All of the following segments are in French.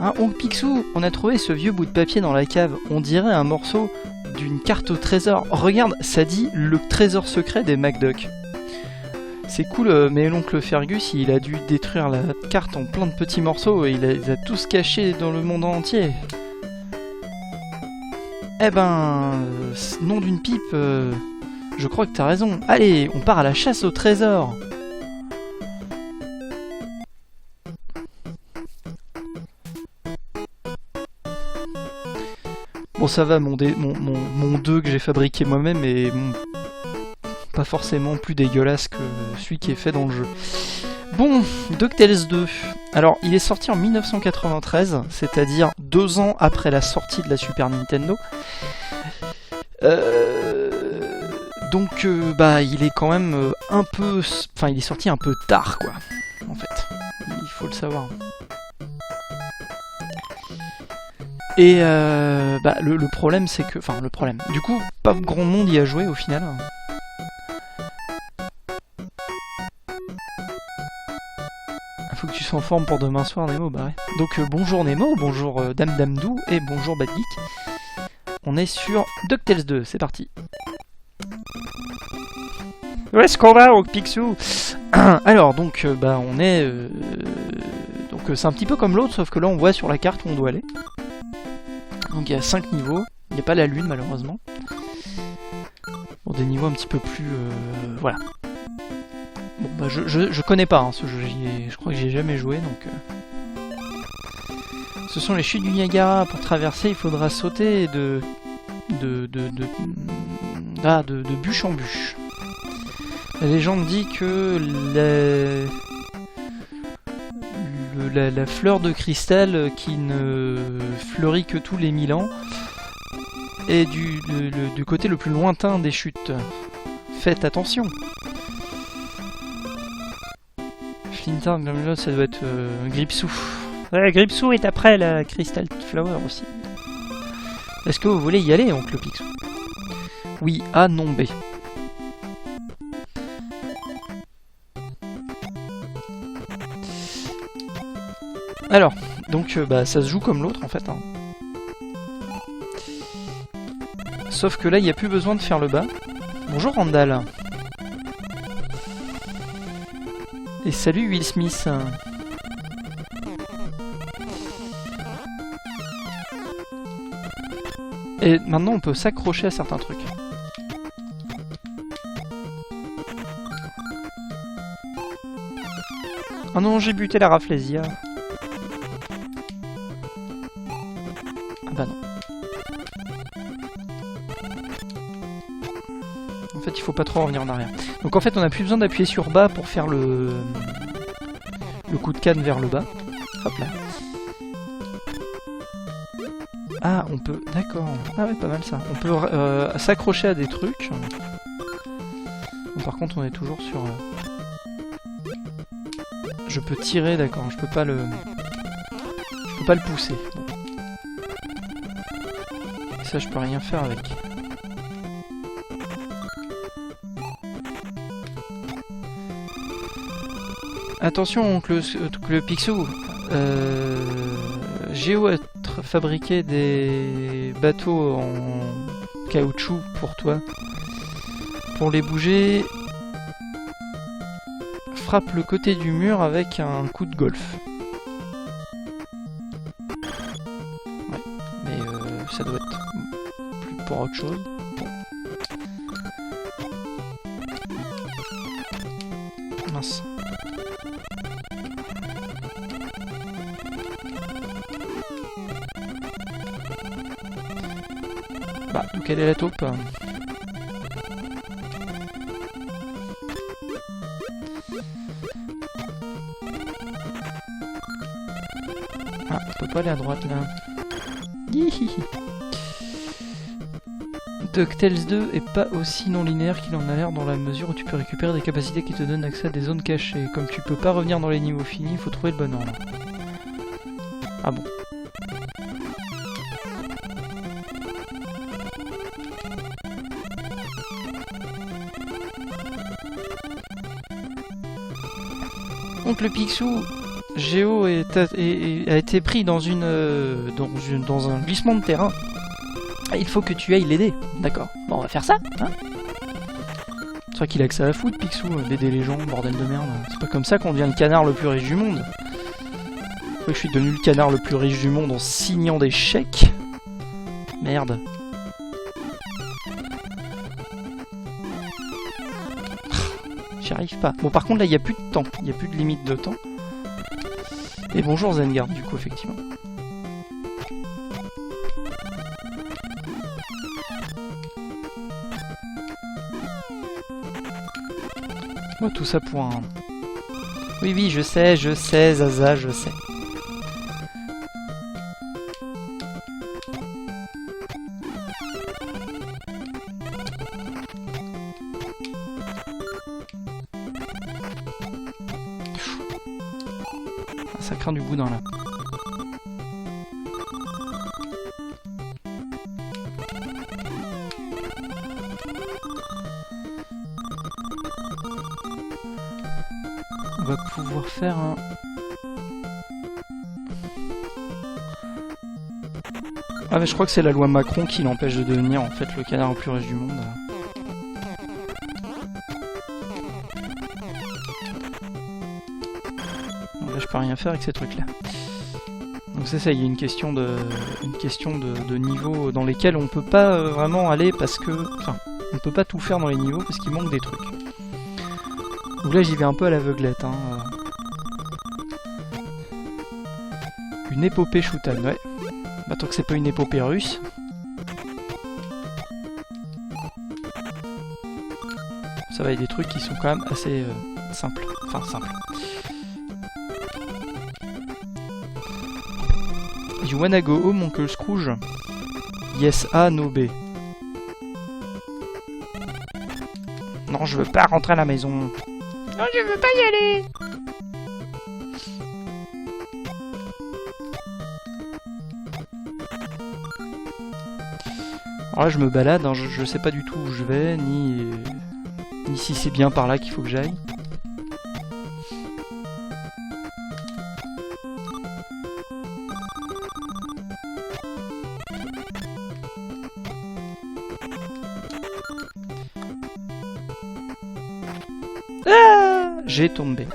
Hein, Oncle Picsou, on a trouvé ce vieux bout de papier dans la cave. On dirait un morceau d'une carte au trésor. Regarde, ça dit le trésor secret des McDuck. C'est cool, mais l'oncle Fergus, il a dû détruire la carte en plein de petits morceaux et il les a tous cachés dans le monde entier. Eh ben, nom d'une pipe, je crois que t'as raison. Allez, on part à la chasse au trésor. Bon, ça va, mon 2 que j'ai fabriqué moi-même est pas forcément plus dégueulasse que celui qui est fait dans le jeu. Bon, DuckTales 2. Alors, il est sorti en 1993, c'est-à-dire 2 ans après la sortie de la Super Nintendo. Donc, bah, il est quand même un peu... Enfin, il est sorti un peu tard, quoi, en fait. Il faut le savoir. Et bah, le problème, c'est que... Enfin, le problème... Du coup, pas grand monde y a joué, au final. Faut que tu sois en forme pour demain soir, Nemo, bah ouais. Donc, bonjour Nemo, bonjour Dame Damdou, et bonjour Bad Geek. On est sur DuckTales 2, c'est parti. Où est-ce qu'on va, Oncle Picsou? Alors, donc, bah, on est... Donc, c'est un petit peu comme l'autre, sauf que là, on voit sur la carte où on doit aller. Donc, il y a 5 niveaux. Il n'y a pas la lune, malheureusement. Bon, des niveaux un petit peu plus... voilà. Bon, bah, je connais pas hein, ce jeu. Je crois que j'y ai jamais joué, donc... Ce sont les chutes du Niagara. Pour traverser, il faudra sauter de bûche en bûche. La légende dit que la fleur de cristal qui ne fleurit que tous les 1000 ans est du côté le plus lointain des chutes. Faites attention. Flintarn, ça doit être Gripsou. Ouais, Gripsou est après la Crystal Flower aussi. Est-ce que vous voulez y aller, Oncle Picsou? Oui, A, non, B. Alors, donc bah, ça se joue comme l'autre en fait. Hein. Sauf que là, il n'y a plus besoin de faire le bas. Bonjour Randall. Et salut Will Smith. Et maintenant, on peut s'accrocher à certains trucs. Oh non, j'ai buté la Rafflesia. Ah bah non. En fait, il faut pas trop revenir en arrière. Donc en fait, on n'a plus besoin d'appuyer sur bas pour faire le coup de canne vers le bas. Hop là. Ah, on peut... D'accord. Ah ouais, pas mal ça. On peut s'accrocher à des trucs. Bon, par contre, on est toujours sur... Je peux tirer, d'accord. Je peux pas le pousser. Bon. Et ça, je peux rien faire avec. Attention, oncle Picsou. Géo fabriquer des bateaux en caoutchouc pour toi. Pour les bouger, frappe le côté du mur avec un coup de golf. Ouais, mais ça doit être plus pour autre chose. Bon. Mince. Bah, donc elle est la taupe. Ah, on peut pas aller à droite là. Hihihi. DuckTales 2 est pas aussi non linéaire qu'il en a l'air dans la mesure où tu peux récupérer des capacités qui te donnent accès à des zones cachées. Comme tu peux pas revenir dans les niveaux finis, il faut trouver le bon ordre. Ah bon. Oncle Picsou, Géo a été pris dans dans un glissement de terrain. Il faut que tu ailles l'aider. D'accord. Bon, on va faire ça, hein. C'est vrai qu'il a que ça à foutre, Picsou, d'aider les gens, bordel de merde. C'est pas comme ça qu'on devient le canard le plus riche du monde. Je suis devenu le canard le plus riche du monde en signant des chèques. Merde. J'y arrive pas. Bon, par contre, là, il n'y a plus de temps. Il n'y a plus de limite de temps. Et bonjour Zengard, du coup, effectivement. Moi, tout ça pour un... Oui, oui, je sais, Zaza, je sais. Ça craint du boudin, là. On va pouvoir faire un... Ah mais je crois que c'est la loi Macron qui l'empêche de devenir en fait le canard le plus riche du monde. Donc là je peux rien faire avec ces trucs là. Donc c'est ça, il y a une question de niveau dans lesquels on peut pas vraiment aller parce que... Enfin, on peut pas tout faire dans les niveaux parce qu'il manque des trucs. Donc là j'y vais un peu à l'aveuglette, hein. Une épopée Shutan, ouais. Bah tant que c'est pas une épopée russe. Ça va, il y a des trucs qui sont quand même assez simples. Enfin simples. You wanna go home, Uncle Scrooge? Yes A, no B. Non, je veux pas rentrer à la maison. Non, je veux pas y aller. Alors là, je me balade, hein, je sais pas du tout où je vais, ni si c'est bien par là qu'il faut que j'aille. Ah, j'ai tombé.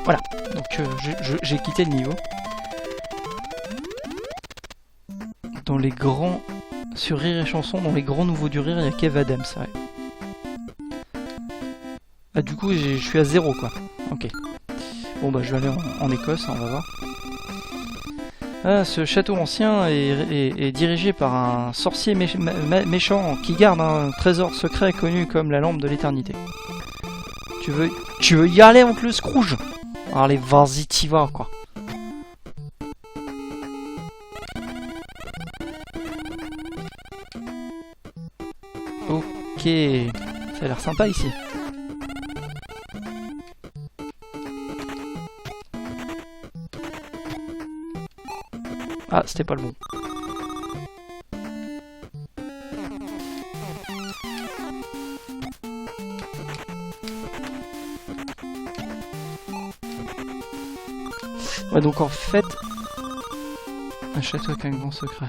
Voilà, donc j'ai quitté le niveau. Dans les grands... Sur Rire et Chanson, dans les grands nouveaux du rire, il y a Kev Adams, ouais. Ah du coup, je suis à 0 quoi. Ok. Bon bah je vais aller en Écosse, hein, on va voir. Ah, ce château ancien est dirigé par un sorcier méchant qui garde un trésor secret connu comme la lampe de l'éternité. Tu veux y aller, oncle Scrooge? Allez, vas-y, t'y vas, quoi. Ok, ça a l'air sympa ici. Ah, c'était pas le bon. Ouais, donc en fait... Un château avec un grand secret.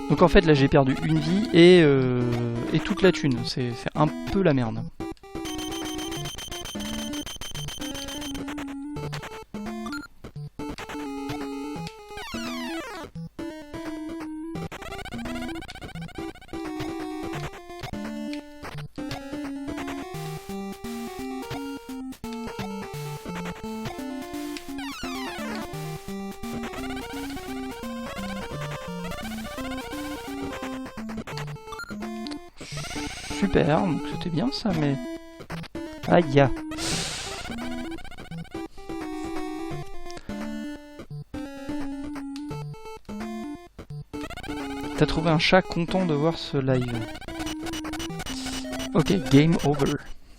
Donc en fait, là, j'ai perdu une vie et toute la thune. C'est un peu la merde. Super, donc c'était bien ça, mais... Aïe. T'as trouvé un chat content de voir ce live. Ok, game over.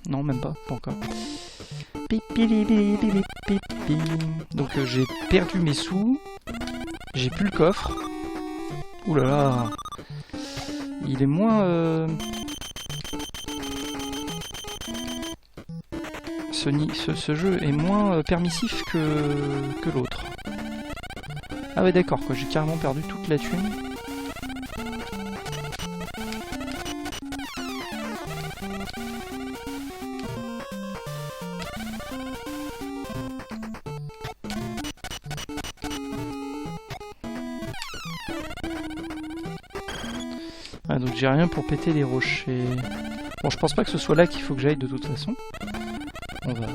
Non, même pas encore. Donc j'ai perdu mes sous. J'ai plus le coffre. Ouh là là. Il est moins... Ce jeu est moins permissif que l'autre. Ah ouais d'accord quoi, j'ai carrément perdu toute la thune. Ah, donc j'ai rien pour péter les rochers. Bon, je pense pas que ce soit là qu'il faut que j'aille de toute façon. On va...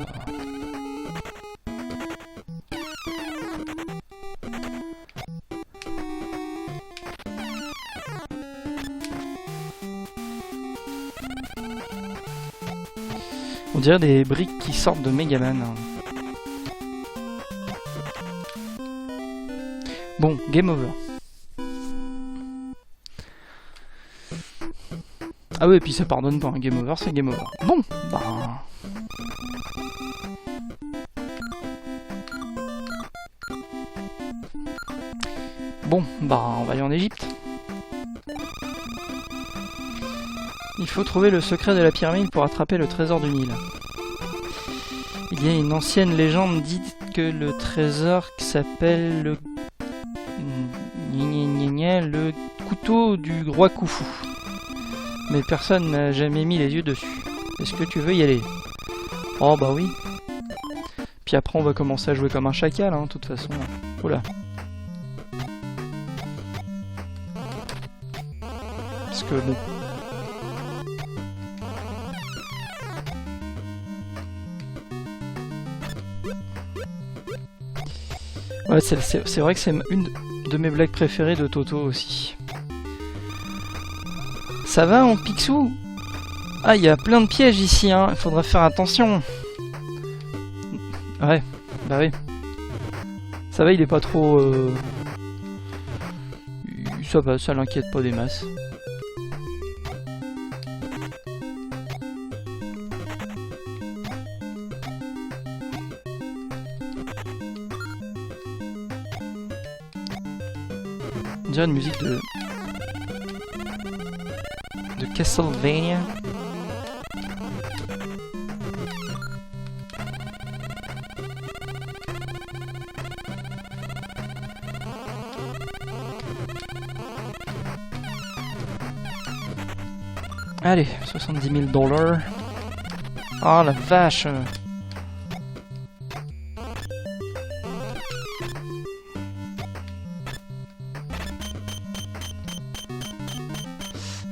On dirait des briques qui sortent de Megaman. Bon, game over. Ah ouais, et puis ça pardonne pas, un game over, c'est game over. Bon, bah... Bon, bah on va aller en Égypte. Il faut trouver le secret de la pyramide pour attraper le trésor du Nil. Il y a une ancienne légende dit que le trésor s'appelle le couteau du roi Khufu. Mais personne n'a jamais mis les yeux dessus. Est-ce que tu veux y aller? Oh bah oui. Puis après on va commencer à jouer comme un chacal, hein, de toute façon. Oula. Parce que bon... Ouais, c'est vrai que c'est une de mes blagues préférées de Toto aussi. Ça va en Picsou? Ah, il y a plein de pièges ici, hein. Il faudra faire attention. Ouais, bah oui. Ça va, il est pas trop... Ça va, ça l'inquiète pas des masses. On dirait une musique de Castlevania. Allez, 70 000 $. Oh la vache!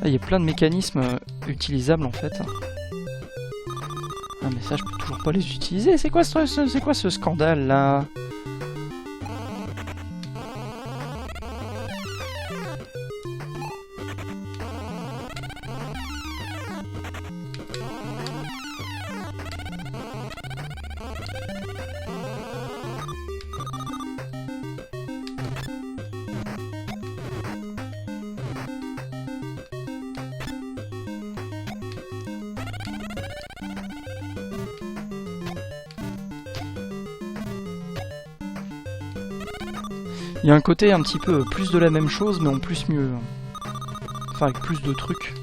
Il y a plein de mécanismes utilisables en fait. Ah mais ça je peux toujours pas les utiliser. C'est quoi ce scandale là? Il y a un côté un petit peu plus de la même chose, mais en plus mieux. Enfin, avec plus de trucs.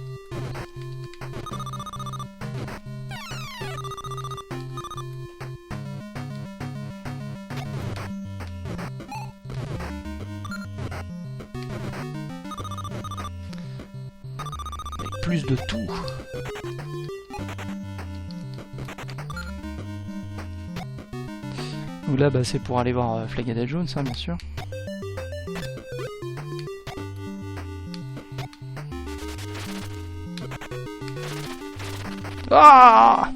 Avec plus de tout. Donc là, bah, c'est pour aller voir Flagada Jones, hein, bien sûr. Ah!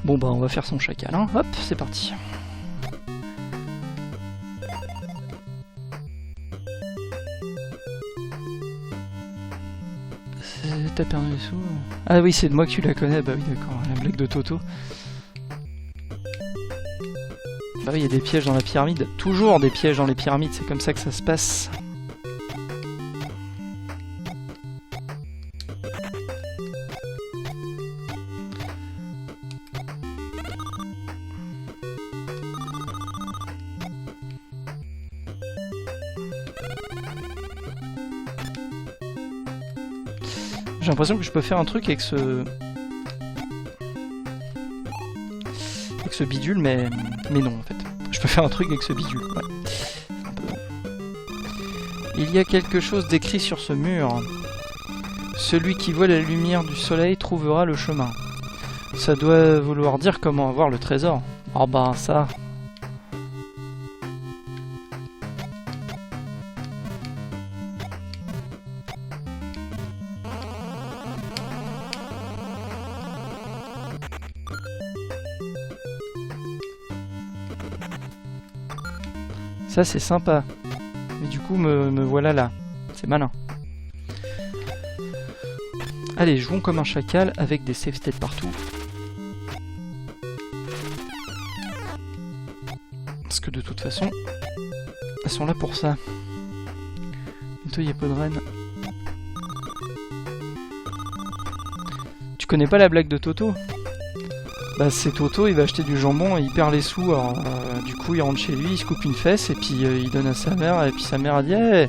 Bon bah on va faire son chacal, hein. Hop, c'est parti. T'as perdu les sous? Ah oui, c'est de moi que tu la connais, bah oui d'accord, la blague de Toto. Bah oui, il y a des pièges dans la pyramide. Toujours des pièges dans les pyramides, c'est comme ça que ça se passe. J'ai l'impression que je peux faire un truc avec ce... avec ce bidule, mais non en fait. Je peux faire un truc avec ce bidule, ouais. Un peu... Il y a quelque chose d'écrit sur ce mur. Celui qui voit la lumière du soleil trouvera le chemin. Ça doit vouloir dire comment avoir le trésor. Oh bah ça... Ça c'est sympa. Mais du coup me voilà là. C'est malin. Allez, jouons comme un chacal avec des safe states partout. Parce que de toute façon, elles sont là pour ça. Bientôt il y a pas de reine. Tu connais pas la blague de Toto? Bah c'est Toto, il va acheter du jambon et il perd les sous, alors du coup il rentre chez lui, il se coupe une fesse et puis il donne à sa mère, et puis sa mère a dit hey,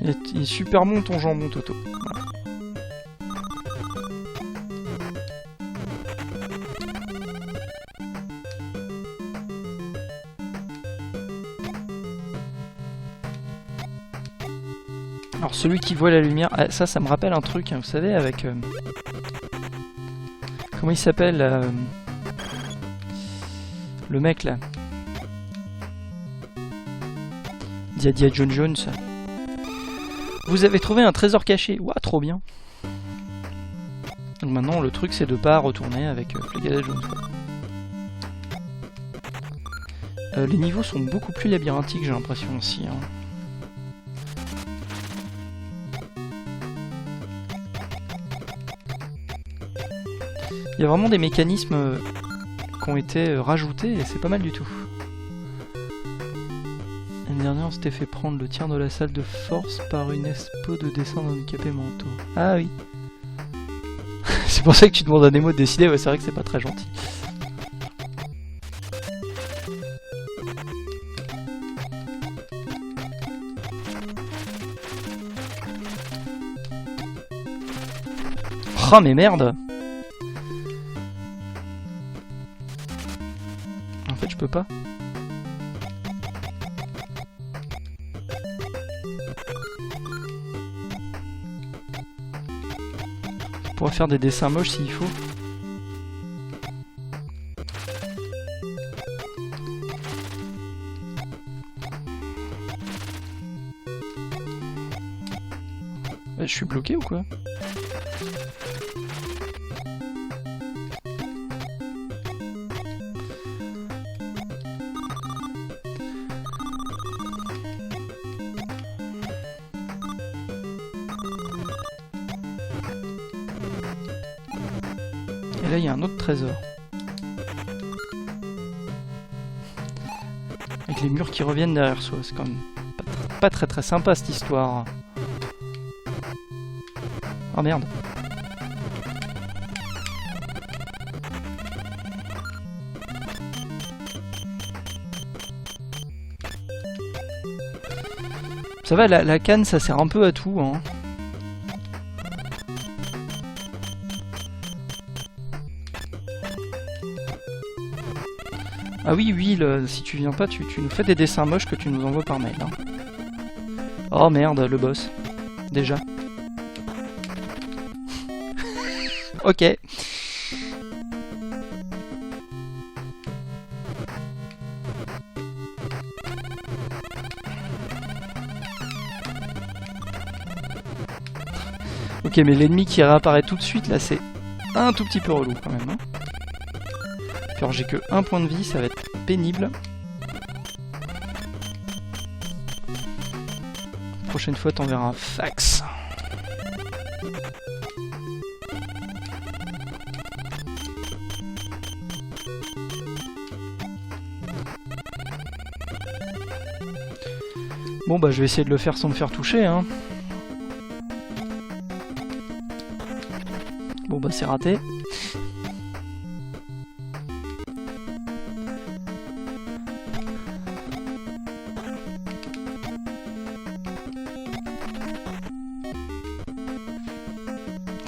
il est super bon ton jambon Toto. Voilà. Alors celui qui voit la lumière, ah, ça me rappelle un truc, hein, vous savez, avec... comment il s'appelle le mec là, Indiana Jones. Vous avez trouvé un trésor caché. Ouah, trop bien. Donc maintenant le truc c'est de pas retourner avec Indiana Jones. Les niveaux sont beaucoup plus labyrinthiques, j'ai l'impression aussi. Hein. Il y a vraiment des mécanismes qui ont été rajoutés et c'est pas mal du tout. L'année dernière on s'était fait prendre le tiers de la salle de force par une expo de dessin d'handicapés mentaux. Ah oui. C'est pour ça que tu demandes à Nemo de décider, ouais c'est vrai que c'est pas très gentil. Oh mais merde! En fait je peux pas. Je pourrais faire des dessins moches s'il faut. Je suis bloqué ou quoi? Et là il y a un autre trésor. Avec les murs qui reviennent derrière soi, c'est quand même pas très très sympa cette histoire. Oh merde. Ça va, la canne ça sert un peu à tout, hein. Ah oui, oui, si tu viens pas, tu nous fais des dessins moches que tu nous envoies par mail. Hein. Oh merde, le boss. Déjà. Ok. Ok, mais l'ennemi qui réapparaît tout de suite, là, c'est un tout petit peu relou quand même. Hein. Alors j'ai que un point de vie, ça va être pénible. Prochaine fois, t'enverras un fax. Bon bah je vais essayer de le faire sans me faire toucher hein. Bon bah c'est raté.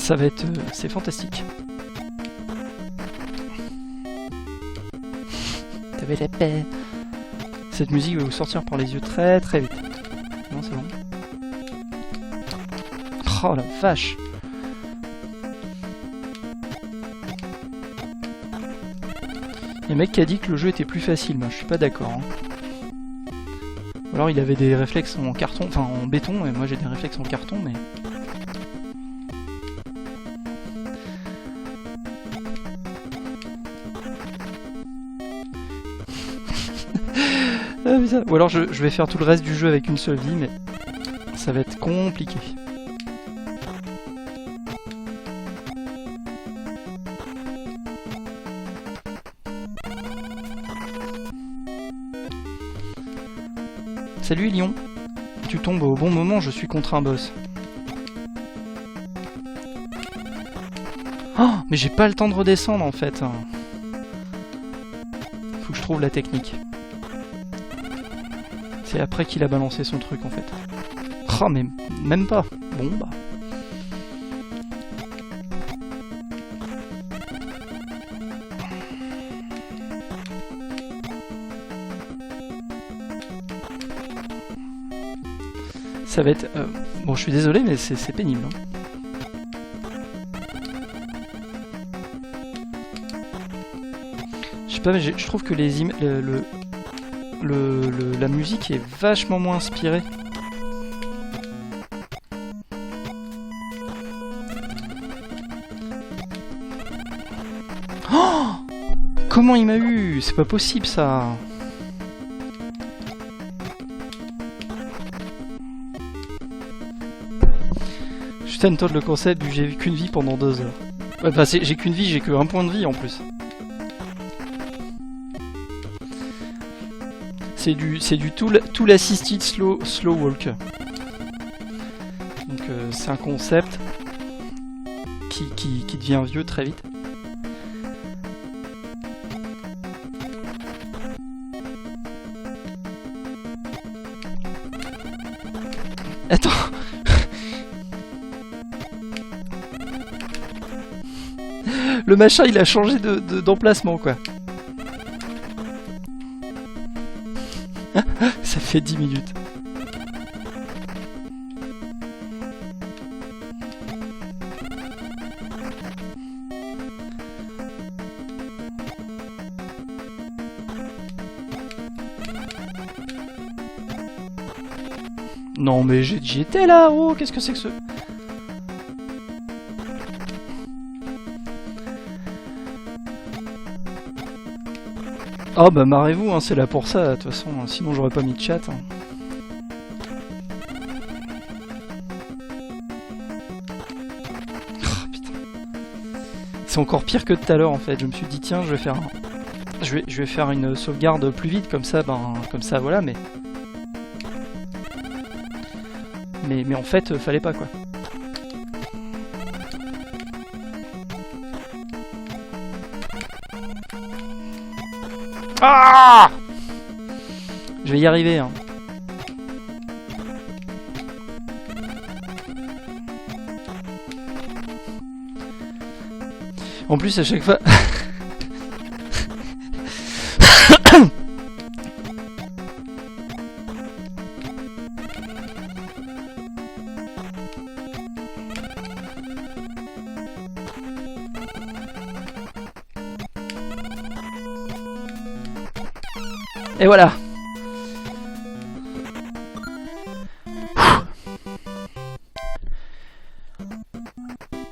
Ça va être... c'est fantastique. T'avais la paix. Cette musique va vous sortir par les yeux très très vite. Non, c'est bon. Oh la vache! Il y a un mec qui a dit que le jeu était plus facile, mais je suis pas d'accord. Hein. Ou alors il avait des réflexes en carton, enfin en béton, et moi j'ai des réflexes en carton, mais... Ah, putain. Ou alors je vais faire tout le reste du jeu avec une seule vie, mais ça va être compliqué. Salut Lyon, tu tombes au bon moment, je suis contre un boss. Oh, mais j'ai pas le temps de redescendre en fait. Faut que je trouve la technique. C'est après qu'il a balancé son truc en fait. Oh mais même pas. Bon bah. Ça va être... Bon, je suis désolé, mais c'est pénible. Hein. Je sais pas, mais je trouve que les la musique est vachement moins inspirée. Oh! Comment il m'a eu? C'est pas possible ça! Je tente le concept du j'ai qu'une vie pendant 2 heures. Ouais, bah j'ai qu'une vie, j'ai que 1 point de vie en plus. C'est du tool assisted slow walk. Donc c'est un concept qui devient vieux très vite. Attends. Le machin il a changé d'emplacement quoi. Ça fait 10 minutes. Non mais j'y étais là, oh qu'est-ce que c'est que ce... Ah bah marrez-vous, hein, c'est là pour ça, de toute façon, sinon j'aurais pas mis de chat. Hein. Oh, putain. C'est encore pire que tout à l'heure en fait, je me suis dit tiens je vais faire je vais faire une sauvegarde plus vite, comme ça voilà, mais en fait fallait pas quoi. Ah! Je vais y arriver hein. En plus à chaque fois et voilà.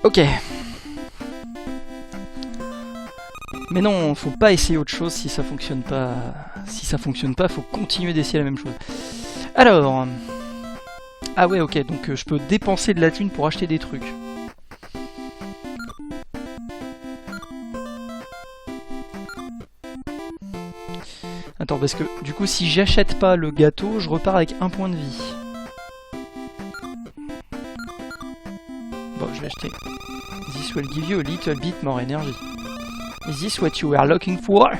Ok. Mais non, faut pas essayer autre chose si ça fonctionne pas. Si ça fonctionne pas, faut continuer d'essayer la même chose. Alors... Ah ouais, ok, donc je peux dépenser de la thune pour acheter des trucs. Attends, parce que du coup, si j'achète pas le gâteau, je repars avec 1 point de vie. Bon, je vais acheter. This will give you a little bit more energy. Is this what you were looking for?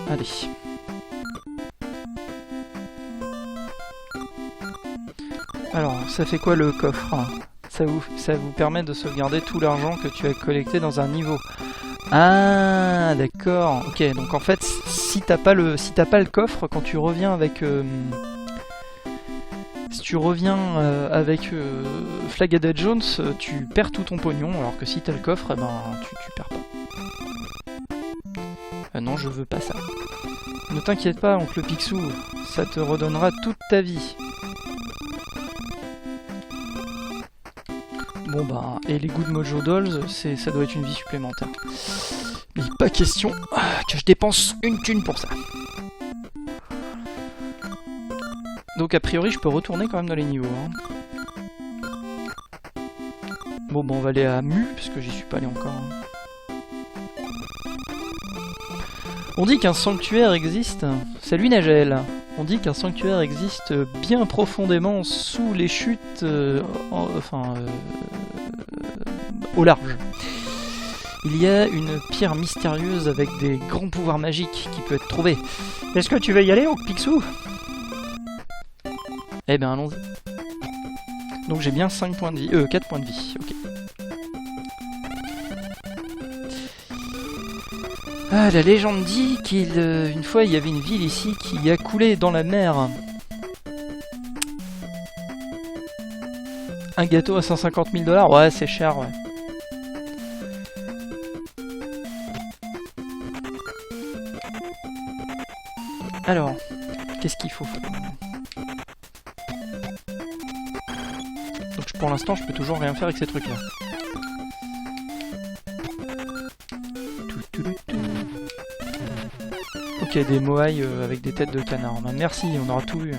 Allez. Alors, ça fait quoi le coffre? Ça vous permet de sauvegarder tout l'argent que tu as collecté dans un niveau. Ah, d'accord. Ok, donc en fait, si t'as pas le coffre, quand tu reviens avec... si tu reviens avec Flagada Jones, tu perds tout ton pognon, alors que si t'as le coffre, eh ben, tu perds pas. Non, je veux pas ça. Ne t'inquiète pas, oncle Picsou, ça te redonnera toute ta vie. Bon bah, et les Good Mojo Dolls, ça doit être une vie supplémentaire. Mais pas question que je dépense une thune pour ça. Donc a priori je peux retourner quand même dans les niveaux. Hein. Bon bah on va aller à Mu, parce que j'y suis pas allé encore. Hein. On dit qu'un sanctuaire existe... Salut Nagel. On dit qu'un sanctuaire existe bien profondément sous les chutes... au large. Il y a une pierre mystérieuse avec des grands pouvoirs magiques qui peut être trouvée. Est-ce que tu veux y aller, Oncle Picsou? Eh ben allons-y. Donc j'ai bien 5 points de vie. 4 points de vie, ok. Ah, la légende dit qu'une fois il y avait une ville ici qui a coulé dans la mer. Un gâteau à 150 000 $? Ouais, c'est cher, ouais. Alors, qu'est-ce qu'il faut? Donc pour l'instant, je peux toujours rien faire avec ces trucs-là. Ok, des moailles avec des têtes de canard. Bah, merci, on aura tout vu.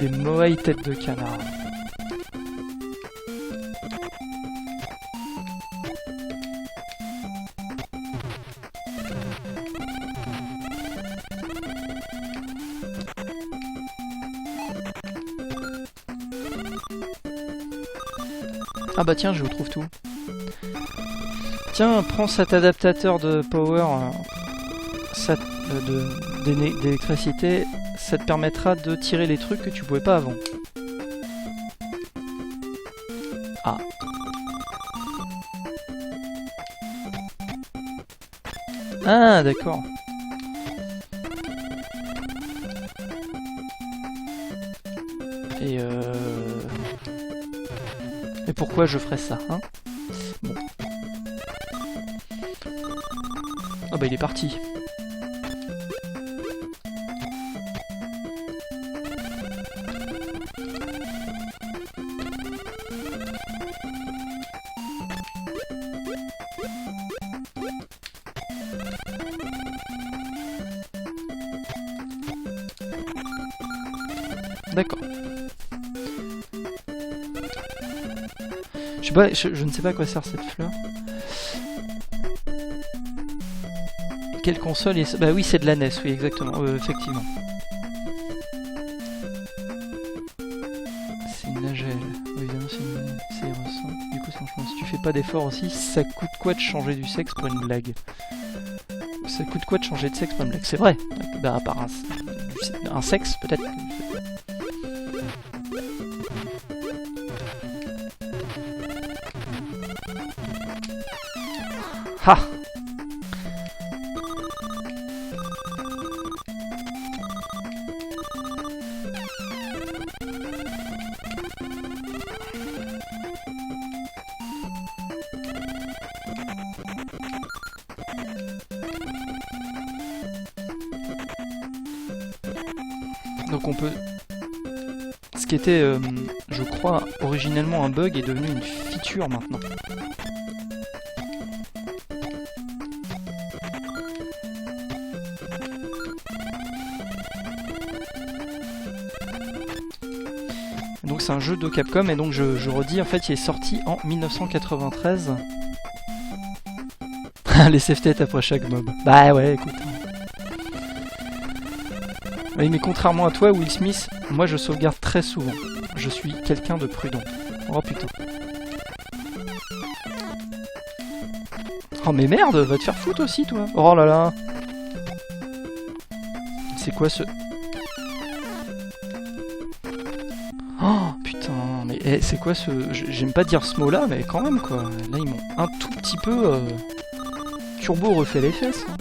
Des moailles têtes de canard. Ah bah tiens, je vous trouve tout. Tiens, prends cet adaptateur de power d'électricité, ça te permettra de tirer les trucs que tu pouvais pas avant. Ah. Ah, d'accord. Et pourquoi je ferais ça, hein? Bon. Ah bah il est parti. D'accord. Je ne sais pas à quoi sert cette fleur. Quelle console est... Bah oui, c'est de la NES, oui, exactement, effectivement. C'est une Nagel. Oui, évidemment, c'est ressent. Du coup, franchement, si tu fais pas d'effort aussi, ça coûte quoi de changer du sexe pour une blague? Ça coûte quoi de changer de sexe pour une blague? C'est vrai. Bah, à part un sexe, peut-être. Ah! Donc on peut... Ce qui était, je crois, originellement un bug est devenu une feature maintenant. Donc c'est un jeu de Capcom et donc je redis, en fait il est sorti en 1993. Les save têtes après chaque mob. Bah ouais, écoute. Oui, mais contrairement à toi, Will Smith, moi je sauvegarde très souvent. Je suis quelqu'un de prudent. Oh putain. Oh mais merde, va te faire foutre aussi toi. Oh là là. c'est quoi ce... Oh putain, mais c'est quoi ce... J'aime pas dire ce mot-là, mais quand même quoi. Là ils m'ont un tout petit peu turbo refait les fesses. Hein.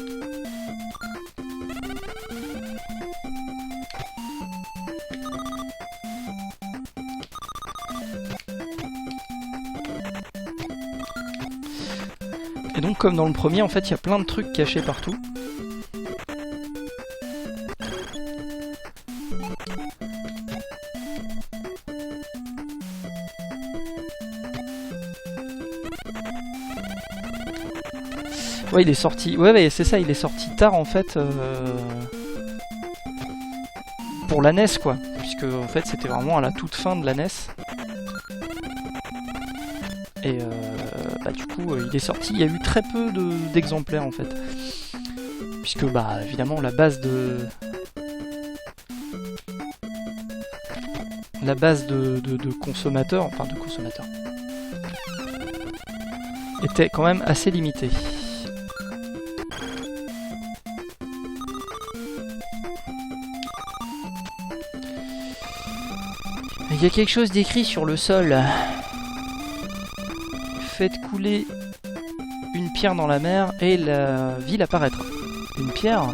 Et donc comme dans le premier, en fait il y a plein de trucs cachés partout. Ouais, il est sorti. Ouais, c'est ça, il est sorti tard en fait. Pour la NES quoi. Puisque en fait c'était vraiment à la toute fin de la NES. Et bah, du coup il est sorti. Il y a eu très peu d'exemplaires en fait. Puisque bah évidemment la base de. La base de consommateurs, enfin de consommateurs, était quand même assez limitée. Il y a quelque chose d'écrit sur le sol. Faites couler une pierre dans la mer et la ville apparaîtra. Une pierre,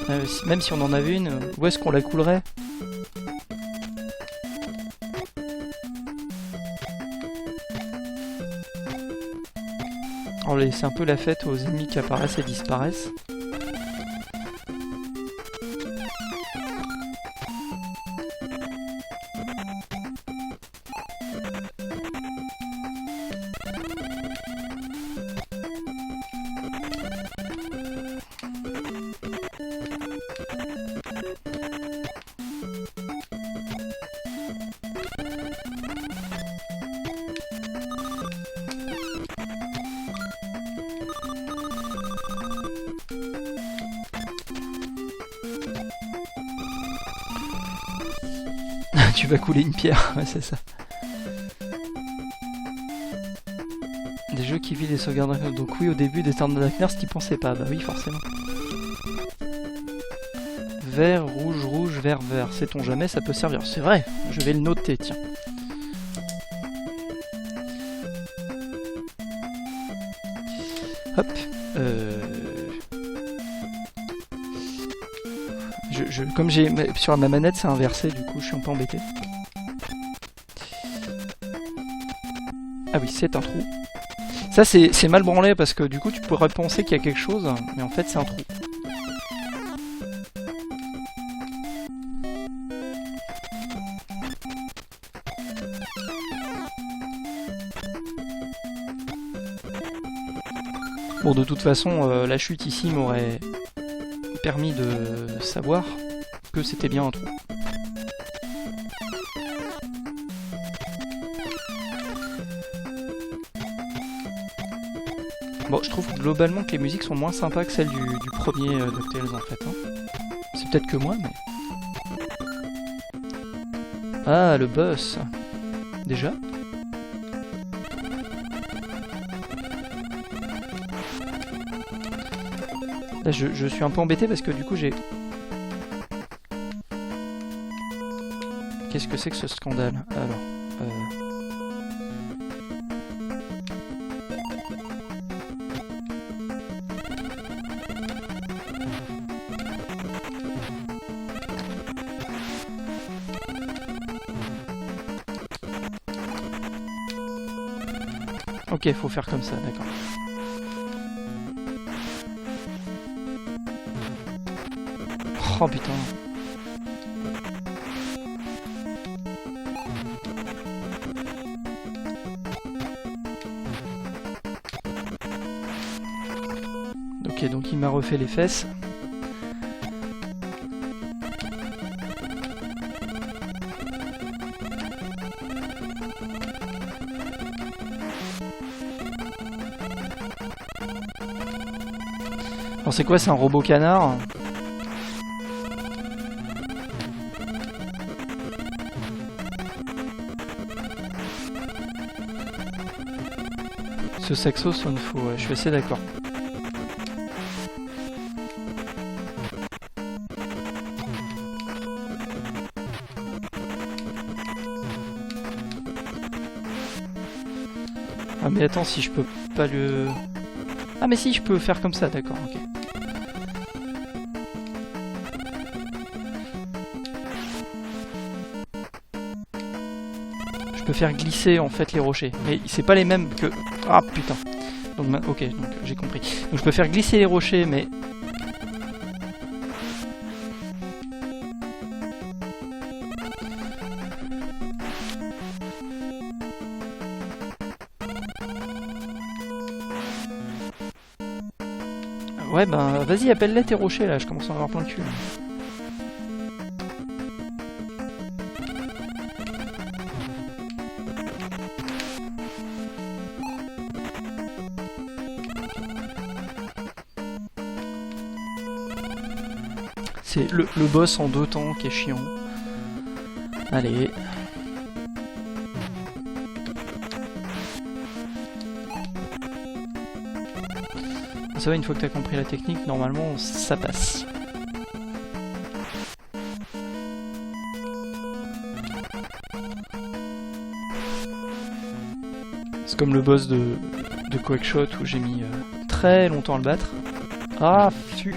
même si on en avait une, où est-ce qu'on la coulerait? On laisse un peu la fête aux ennemis qui apparaissent et disparaissent. Tu vas couler une pierre, ouais c'est ça. Des jeux qui vident les sauvegardes. Donc oui, au début d'Eternal Darkness, t'y pensais pas. Bah oui, forcément. Vert, rouge, rouge, vert, vert. Sait-on jamais, ça peut servir. C'est vrai, je vais le noter, tiens. Hop. Comme j'ai sur ma manette c'est inversé, du coup je suis un peu embêté. Ah oui, c'est un trou. Ça c'est mal branlé parce que du coup tu pourrais penser qu'il y a quelque chose, mais en fait c'est un trou. Bon, de toute façon, la chute ici m'aurait permis de savoir que c'était bien un trou. Bon, je trouve globalement que les musiques sont moins sympas que celles du premier DuckTales en fait. Hein. C'est peut-être que moi, mais... Ah, le boss. Déjà ? Là, je suis un peu embêté parce que du coup j'ai... Qu'est-ce que c'est que ce scandale? Alors... Ok, faut faire comme ça, d'accord. Oh putain. Ok, donc il m'a refait les fesses. Alors c'est quoi, c'est un robot canard? Ce saxo sonne faux, ouais, je suis assez d'accord. Ah mais attends, si je peux pas le... Ah mais si, je peux faire comme ça, d'accord, ok. Je peux faire glisser en fait les rochers, mais c'est pas les mêmes que... Ah putain. Donc ok, donc j'ai compris. Donc je peux faire glisser les rochers, mais... Ouais ben vas-y, appelle-les tes rochers là, je commence à en avoir plein le cul. C'est le boss en 2 temps qui est chiant. Allez. Ça va, une fois que t'as compris la technique, normalement ça passe. C'est comme le boss de Quackshot où j'ai mis très longtemps à le battre. Ah, tu.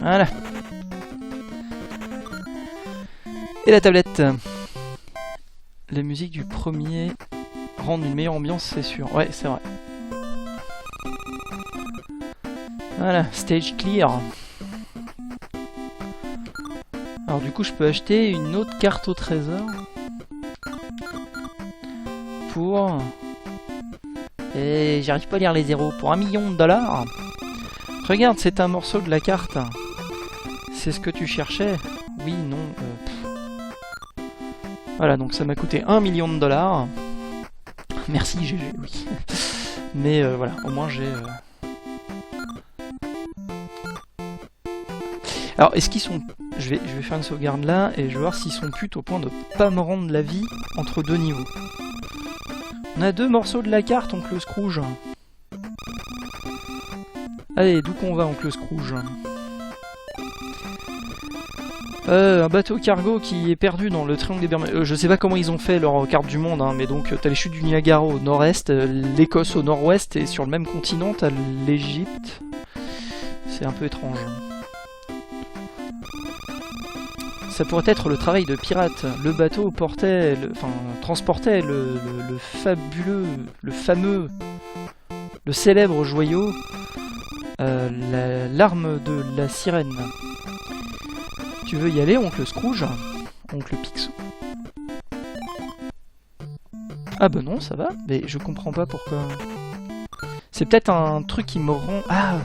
Voilà. Et la tablette. Les musiques du premier rendent une meilleure ambiance, c'est sûr. Ouais, c'est vrai. Voilà, stage clear. Alors du coup, je peux acheter une autre carte au trésor. Pour... Et j'arrive pas à lire les zéros. Pour $1 million. Regarde, c'est un morceau de la carte. C'est ce que tu cherchais? Oui, non. Voilà, donc ça m'a coûté $1 million. Merci GG, oui. Mais voilà, au moins j'ai... Alors, est-ce qu'ils sont... Je vais faire une sauvegarde là, et je vais voir s'ils sont putes au point de pas me rendre la vie entre 2 niveaux. On a 2 morceaux de la carte, oncle Scrooge. Allez, d'où qu'on va, oncle Scrooge? Un bateau cargo qui est perdu dans le triangle des Bermudes. Je sais pas comment ils ont fait leur carte du monde, hein, mais donc t'as les chutes du Niagara au nord-est, l'Écosse au nord-ouest, et sur le même continent t'as l'Égypte. C'est un peu étrange. Ça pourrait être le travail de pirates. Le bateau portait, transportait le fabuleux, le fameux, le célèbre joyau, l'arme de la sirène. Tu veux y aller, oncle Scrooge? Oncle Picsou. Ah bah non, ça va. Mais je comprends pas pourquoi... C'est peut-être un truc qui me rend... Ah!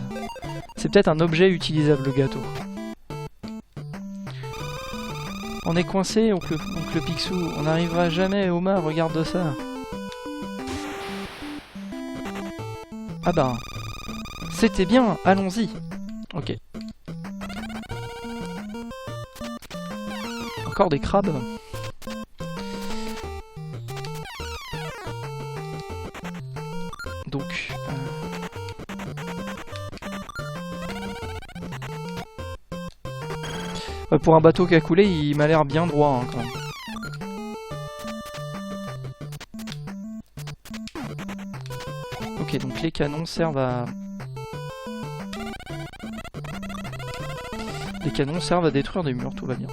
C'est peut-être un objet utilisable, le gâteau. On est coincé, oncle Picsou. On n'arrivera jamais, Omar, regarde ça. Ah bah... C'était bien, allons-y. Ok. Encore des crabes. Donc... pour un bateau qui a coulé, il m'a l'air bien droit, hein, quand même. Ok, donc les canons servent à... Les canons servent à détruire des murs, tout va bien.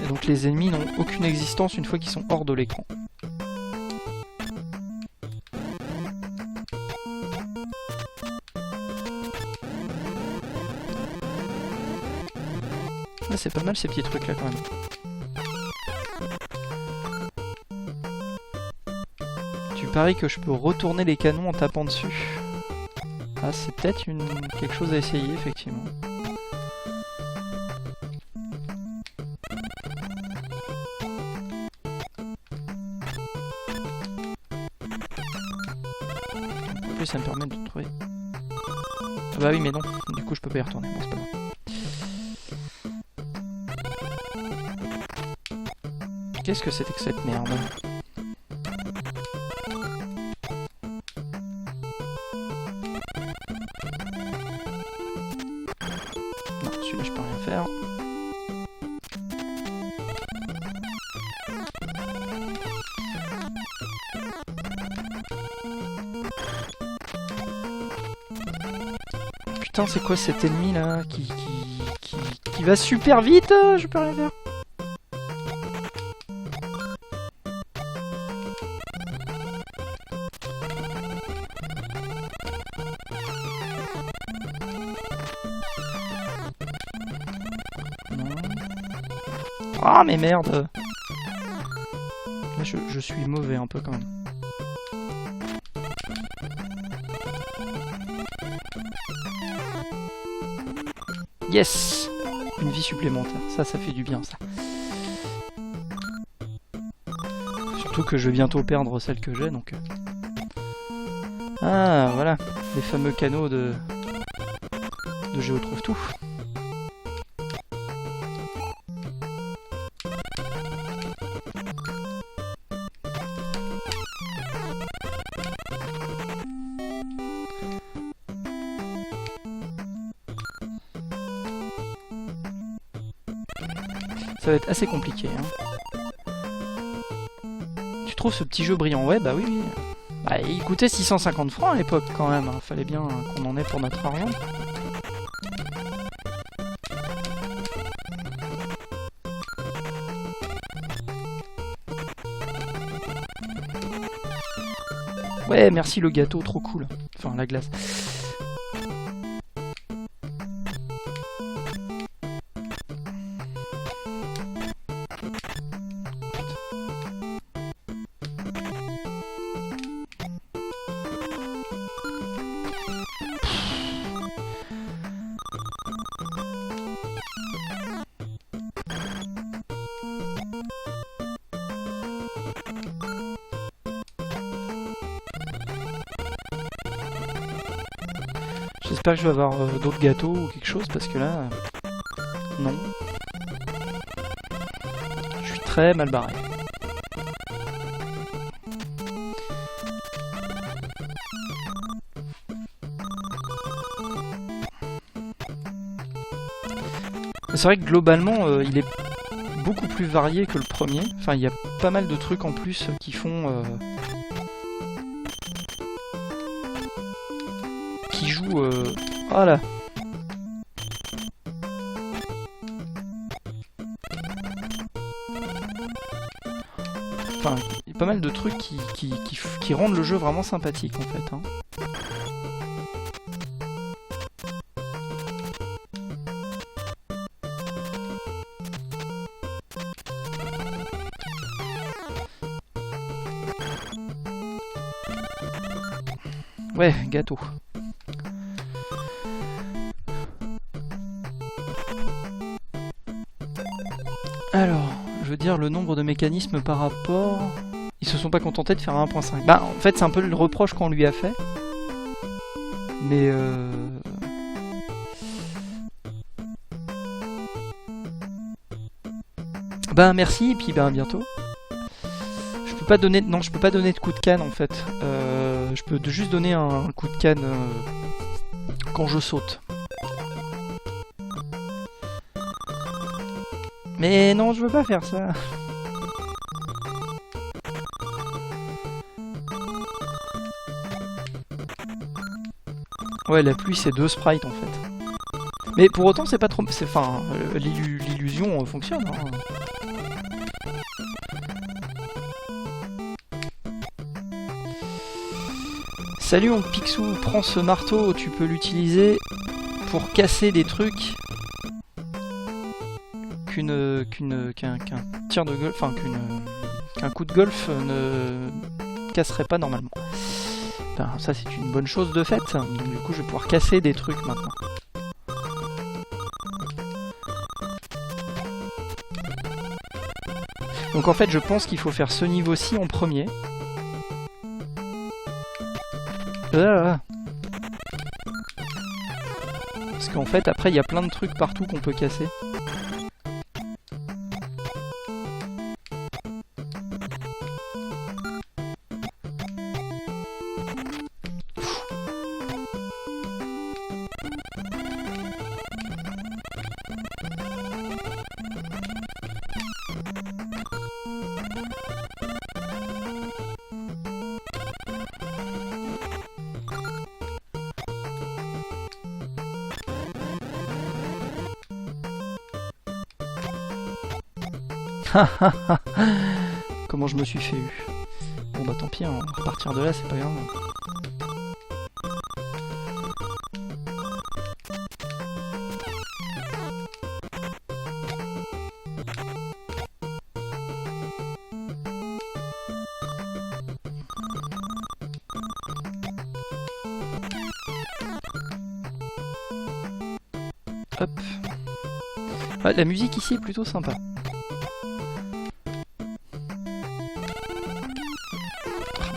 Et donc les ennemis n'ont aucune existence une fois qu'ils sont hors de l'écran. Ah, c'est pas mal ces petits trucs là quand même. Tu paries que je peux retourner les canons en tapant dessus. Ah, c'est peut-être quelque chose à essayer effectivement. En plus ça me permet de trouver... Ah bah oui mais non, du coup je peux pas y retourner, bon c'est pas grave. Qu'est-ce que c'était que cette merde? Non, celui-là je peux rien faire. Putain, c'est quoi cet ennemi là qui va super vite? Je peux rien faire. Ah mais merde! Là je suis mauvais un peu quand même. Yes! Une vie supplémentaire, ça fait du bien ça. Surtout que je vais bientôt perdre celle que j'ai donc... Ah voilà, les fameux canaux de Géo trouve tout. Ça va être assez compliqué. Hein. Tu trouves ce petit jeu brillant? Ouais, bah oui, oui. Bah, il coûtait 650 francs à l'époque quand même. Hein. Fallait bien qu'on en ait pour notre argent. Ouais, merci le gâteau, trop cool. Enfin, la glace. J'espère que je vais avoir d'autres gâteaux ou quelque chose parce que là... non. Je suis très mal barré. C'est vrai que globalement, il est beaucoup plus varié que le premier. Enfin, il y a pas mal de trucs en plus qui font... qui jouent... Voilà. Enfin, il y a pas mal de trucs qui rendent le jeu vraiment sympathique en fait. Hein. Ouais, gâteau. Alors, je veux dire le nombre de mécanismes par rapport... Ils se sont pas contentés de faire un 1.5. Bah, en fait, c'est un peu le reproche qu'on lui a fait. Mais Ben merci, et puis ben à bientôt. Je peux pas donner... Non, je peux pas donner de coup de canne, en fait. Je peux juste donner un coup de canne quand je saute. Mais non, je veux pas faire ça. Ouais, la pluie, c'est 2 sprites, en fait. Mais pour autant, c'est pas trop... Enfin, l'illusion fonctionne. Hein. Salut Oncle Picsou, prends ce marteau, tu peux l'utiliser pour casser des trucs qu'un tir de golf, enfin qu'un coup de golf ne casserait pas normalement. Ben, ça c'est une bonne chose de fait, donc du coup je vais pouvoir casser des trucs maintenant. Donc en fait je pense qu'il faut faire ce niveau-ci en premier. Parce qu'en fait après il y a plein de trucs partout qu'on peut casser. Comment je me suis fait eu. Bon bah tant pis, hein, à partir de là c'est pas grave. Hop. Ouais, la musique ici est plutôt sympa.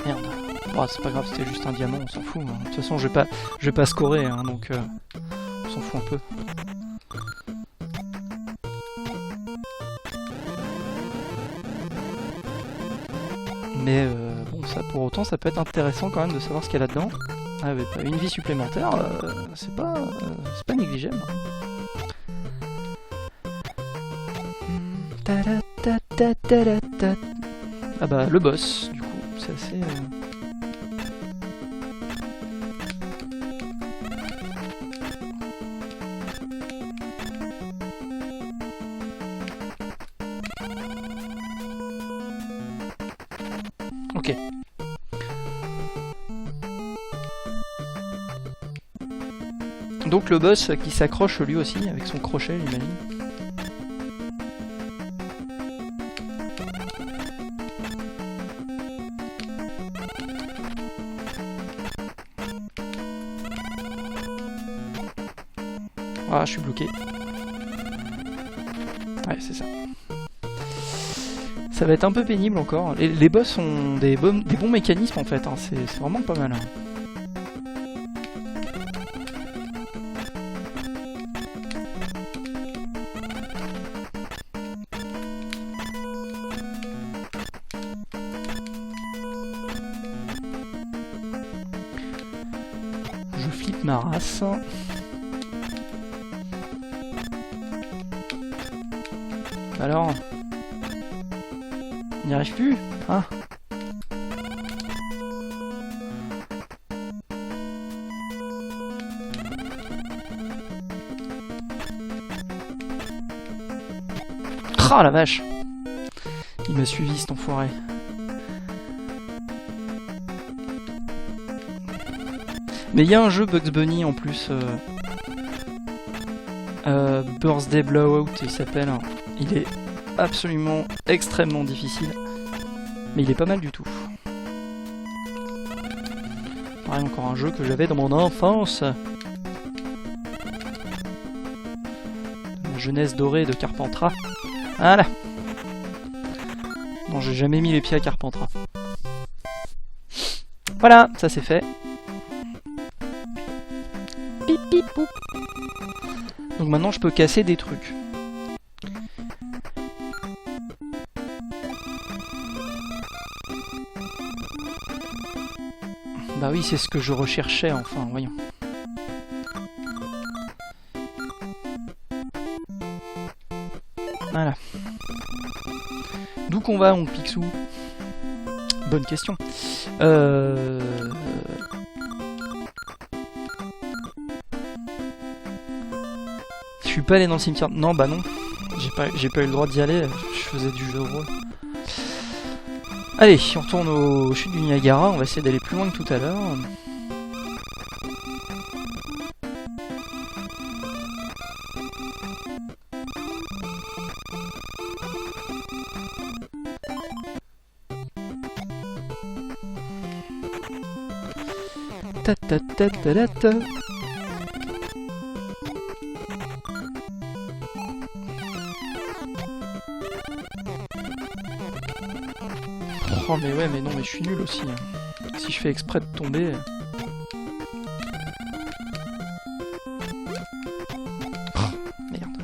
Merde. Bon, c'est pas grave, c'était juste un diamant, on s'en fout. Hein. De toute façon, je vais pas scorer, hein, donc on s'en fout un peu. Mais bon, ça pour autant, ça peut être intéressant quand même de savoir ce qu'il y a là-dedans. Ah, mais une vie supplémentaire, c'est pas négligeable. Ah bah le boss, du coup, c'est assez... Ok. Donc le boss qui s'accroche lui aussi avec son crochet, j'imagine. Ah, je suis bloqué. Ouais, c'est ça. Ça va être un peu pénible encore. Les boss ont des bons mécanismes en fait, hein. C'est vraiment pas mal. Hein. Je flippe ma race. Alors, on n'y arrive plus, hein? Ah la vache! Il m'a suivi cet enfoiré. Mais il y a un jeu Bugs Bunny en plus. Birthday Blowout il s'appelle. Il est absolument extrêmement difficile. Mais il est pas mal du tout. Pareil, encore un jeu que j'avais dans mon enfance. La jeunesse dorée de Carpentras. Voilà. Bon, j'ai jamais mis les pieds à Carpentras. Voilà, ça c'est fait. Pip pip poup. Donc maintenant je peux casser des trucs. Bah oui, c'est ce que je recherchais enfin, voyons. Voilà. D'où qu'on va, Oncle Picsou? Bonne question. Je suis pas allé dans le cimetière. Non, bah non. J'ai pas eu le droit d'y aller. Je faisais du jeu de rôle. Allez, on retourne aux chutes du Niagara. On va essayer d'aller plus loin que tout à l'heure. Ta ta ta ta ta ta. Oh mais ouais, mais non, mais je suis nul aussi. Hein. Si je fais exprès de tomber... Oh, merde.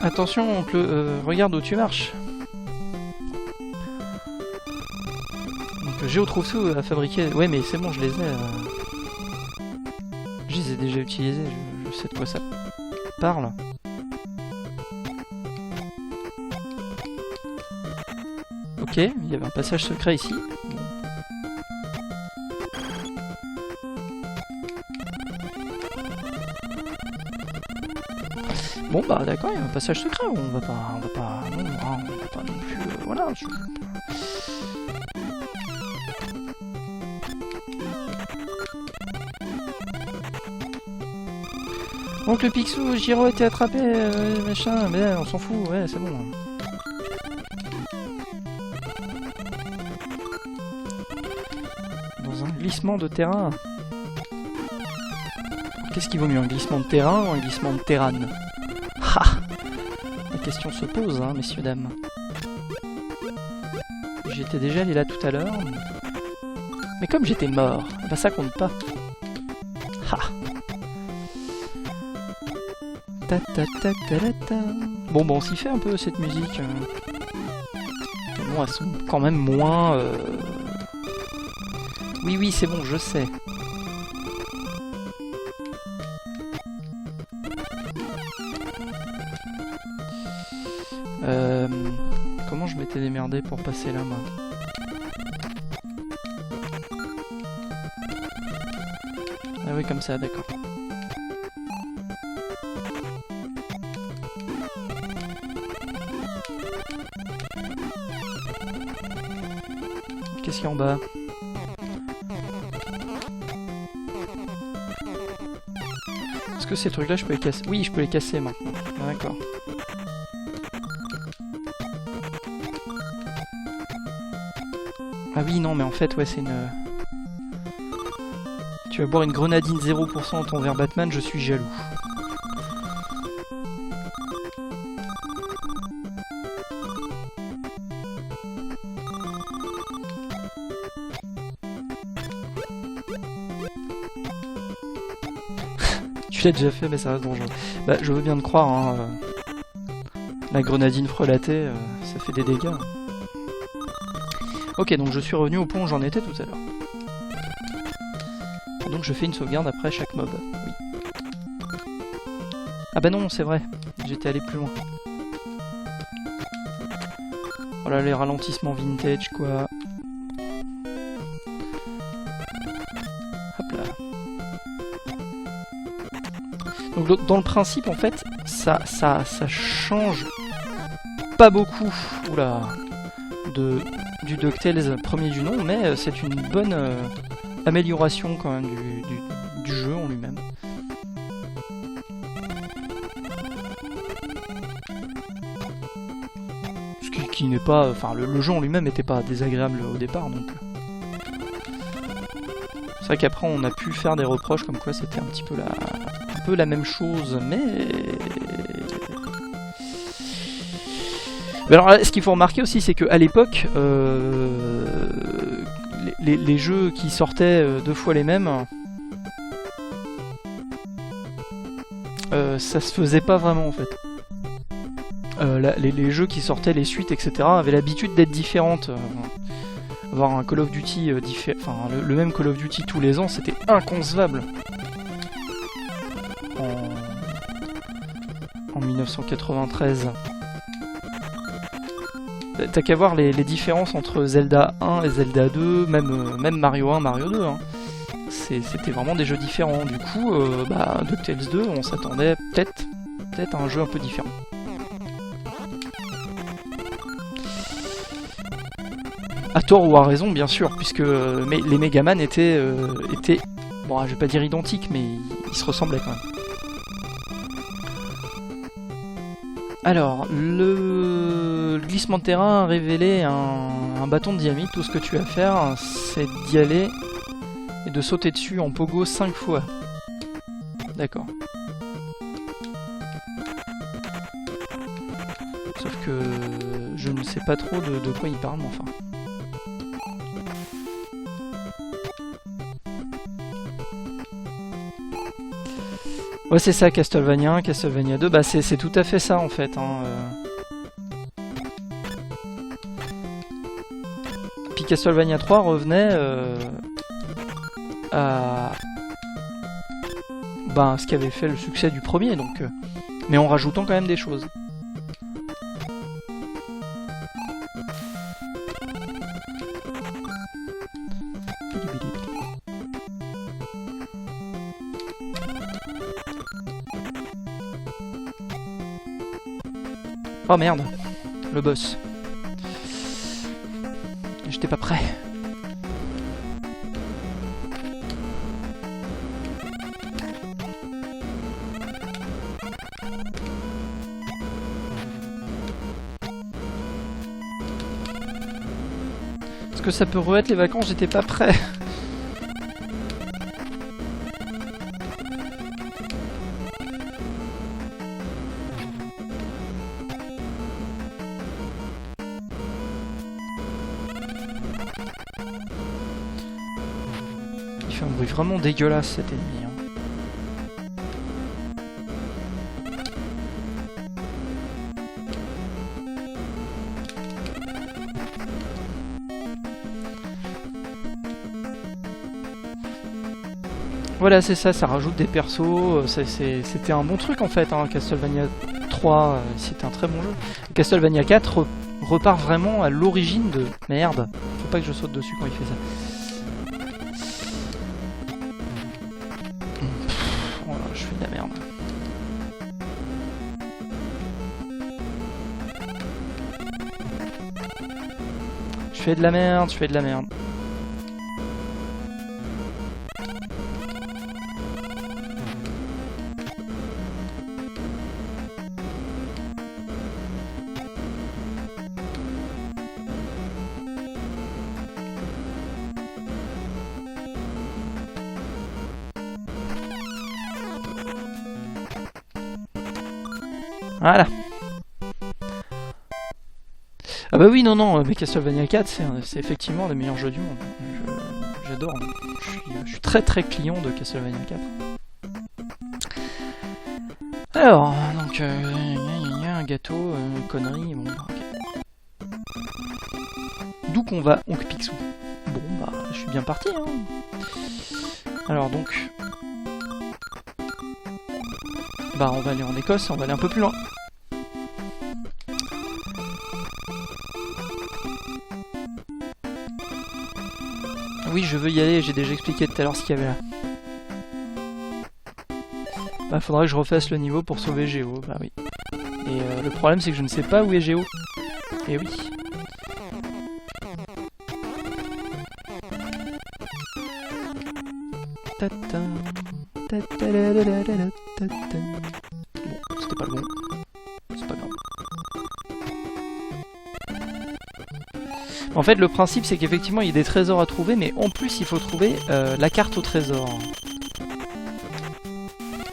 Attention, oncle, regarde où tu marches. Donc Géo trouve ça à fabriquer... Ouais mais c'est bon, je les ai... Je les ai déjà utilisés, je sais de quoi ça parle. Ok, il y avait un passage secret ici. Bon bah d'accord, il y a un passage secret, on va pas non plus, voilà. Donc le Picsou, Giro a été attrapé, machin, mais on s'en fout, ouais c'est bon. Dans un glissement de terrain. Qu'est-ce qui vaut mieux, un glissement de terrain ou un glissement de terrain? Ha! La question se pose, hein, messieurs, dames. J'étais déjà allé là tout à l'heure. Mais comme j'étais mort, bah ça compte pas. Ha! Ta ta ta ta ta ta. Bon, on s'y fait un peu cette musique. Mais bon, elles sont quand même moins... Oui, c'est bon, je sais. Comment je m'étais démerdé pour passer là, moi? Ah oui, comme ça, d'accord. Qu'est-ce qu'il y a en bas? Est-ce que ces trucs-là, je peux les casser? Oui, je peux les casser maintenant. Ah, d'accord. Ah oui, non, mais en fait, ouais, c'est une... Tu vas boire une grenadine 0% envers Batman, je suis jaloux. Tu l'as déjà fait, mais ça reste dangereux. Bah, je veux bien te croire, hein. La grenadine frelatée, ça fait des dégâts. Ok, donc je suis revenu au pont où j'en étais tout à l'heure. Donc je fais une sauvegarde après chaque mob. Oui. Ah bah non, c'est vrai. J'étais allé plus loin. Voilà les ralentissements vintage, quoi. Hop là. Donc dans le principe, en fait, ça change pas beaucoup. Oula. Du DuckTales premier du nom, mais c'est une bonne amélioration quand même du jeu en lui-même. Ce qui n'est pas... Enfin, le jeu en lui-même n'était pas désagréable au départ, donc... C'est vrai qu'après on a pu faire des reproches comme quoi c'était un petit peu la même chose, mais... Alors ce qu'il faut remarquer aussi, c'est qu'à l'époque, les jeux qui sortaient deux fois les mêmes, ça se faisait pas vraiment en fait. Les jeux qui sortaient, les suites, etc. avaient l'habitude d'être différentes. Avoir un Call of Duty, le même Call of Duty tous les ans, c'était inconcevable. En 1993. T'as qu'à voir les différences entre Zelda 1 et Zelda 2, même Mario 1, Mario 2. Hein. C'était vraiment des jeux différents. Du coup, DuckTales 2, on s'attendait peut-être à un jeu un peu différent. À tort ou à raison, bien sûr, puisque les Megaman étaient... Bon, je vais pas dire identiques, mais ils se ressemblaient quand même. Alors, le glissement de terrain a révélé un bâton de dynamite. Tout ce que tu as à faire, c'est d'y aller et de sauter dessus en pogo 5 fois. D'accord. Sauf que je ne sais pas trop de quoi il parle, mais enfin... Ouais, c'est ça, Castlevania 1, Castlevania 2, bah c'est tout à fait ça en fait. Hein, Puis Castlevania 3 revenait à ben, ce qui avait fait le succès du premier, donc, mais en rajoutant quand même des choses. Oh merde, le boss. J'étais pas prêt. Est-ce que ça peut re-être les vacances? J'étais pas prêt. Il fait un bruit vraiment dégueulasse cet ennemi. Hein. Voilà, c'est ça, ça rajoute des persos, c'était un bon truc en fait, hein, Castlevania 3, c'était un très bon jeu. Castlevania 4 repart vraiment à l'origine de... Merde, faut pas que je saute dessus quand il fait ça. Voilà, je fais de la merde. Je fais de la merde, je fais de la merde. Voilà. Ah bah oui, non, mais Castlevania 4, c'est effectivement le meilleur jeu du monde. J'adore. Je suis très très client de Castlevania 4. Alors, donc, un gâteau, connerie, bon, ok. D'où qu'on va, Onk Picsou? Bon, bah, je suis bien parti, hein. Alors, donc... Bah, on va aller en Écosse, on va aller un peu plus loin. Oui, je veux y aller, j'ai déjà expliqué tout à l'heure ce qu'il y avait là. Bah, faudrait que je refasse le niveau pour sauver Géo, bah oui. Et le problème, c'est que je ne sais pas où est Géo. Et oui. Bon, c'était pas le bon. C'est pas grave. En fait, le principe, c'est qu'effectivement, il y a des trésors à trouver, mais en plus, il faut trouver la carte au trésor.